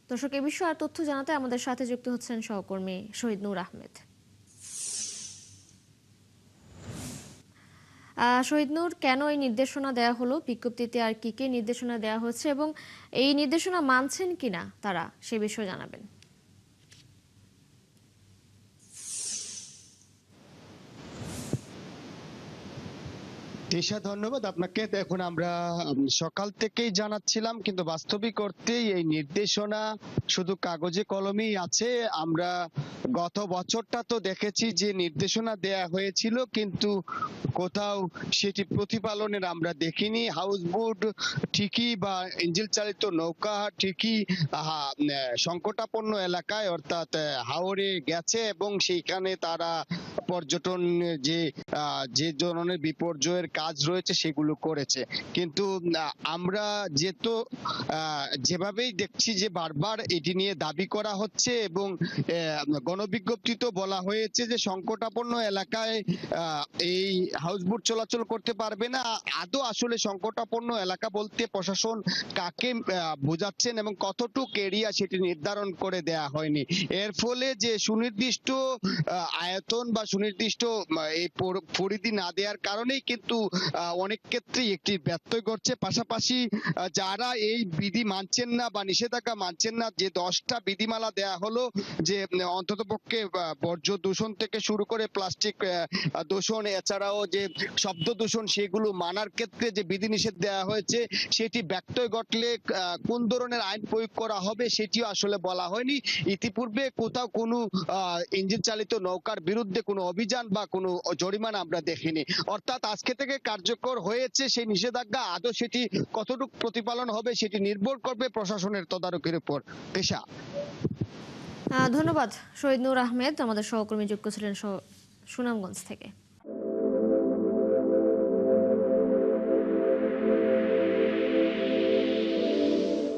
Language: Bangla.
দর্শক, এ বিষয়ে আর তথ্য জানাতে আমাদের সাথে যুক্ত হচ্ছেন সহকর্মী শহীদ নূর আহমেদ। শহীদ নূর, কেন এই নির্দেশনা দেওয়া হলো, বিজ্ঞপ্তিতে আর কি কি নির্দেশনা দেওয়া হচ্ছে এবং এই নির্দেশনা মানছেন কিনা তারা, সে বিষয়ে জানাবেন। ধন্যবাদ আপনাকে। দেখুন, আমরা সকাল থেকেই জানাচ্ছিলাম, কিন্তু বাস্তবিক অর্থেই এই নির্দেশনা শুধু কাগজে কলমেই আছে। আমরা গত বছরটা তো দেখেছি যে নির্দেশনা দেয়া হয়েছিল, কিন্তু কোথাও সেটি প্রতিপালনের আমরা দেখিনি। হাউসবোট ঠিকই বা ইঞ্জিন চালিত নৌকা ঠিকই সংকটাপন্ন এলাকায় অর্থাৎ হাওরে গেছে এবং সেইখানে তারা পর্যটন যে যে ধরনের বিপর্যয়ের কাজ রয়েছে সেগুলো করেছে। কিন্তু আমরা যেভাবেই দেখছি যে বারবার এটি নিয়ে দাবি করা হচ্ছে এবং গণবিজ্ঞপ্তিতে বলা হয়েছে যে সংকটাপন্ন এলাকায় এই হাউসবোট চলাচল করতে পারবে না। আদৌ আসলে সংকটাপন্ন এলাকা বলতে প্রশাসন কাকে বোঝাচ্ছেন এবং কতটুক এরিয়া সেটি নির্ধারণ করে দেয়া হয়নি। এর ফলে যে সুনির্দিষ্ট আয়তন বা সুনির্দিষ্ট এই পরিধি না দেওয়ার কারণেই কিন্তু অনেক ক্ষেত্রেই একটি ব্যত্যয় ঘটছে। পাশাপাশি যারা এই বিধি মানছেন না বা নিষেধাজ্ঞা মানছেন না, যে 10টা বিধিমালা দেয়া হলো যে অন্ততপক্ষে বর্জ্য দূষণ থেকে শুরু করে প্লাস্টিক দূষণ, এছাড়াও যে শব্দ দূষণ, সেগুলো মানার ক্ষেত্রে যে বিধিনিষেধ দেওয়া হয়েছে সেটি ব্যত্যয় ঘটলে কোন ধরনের আইন প্রয়োগ করা হবে সেটিও আসলে বলা হয়নি। ইতিপূর্বে কোথাও কোনো ইঞ্জিন চালিত নৌকার বিরুদ্ধে কোনো অভিযান বা কোনো জরিমানা আমরা দেখিনি। অর্থাৎ আজকে থেকে কার্যকর হয়েছে সেই নিষেধাজ্ঞা, আদৌ সেটি কতটুকু প্রতিপালন হবে সেটি নির্ভর করবে প্রশাসনের তদারকির উপর। পেশা। ধন্যবাদ শহীদ নূর আহমেদ, আমাদের সহকর্মী যুক্ত ছিলেন সুনামগঞ্জ থেকে।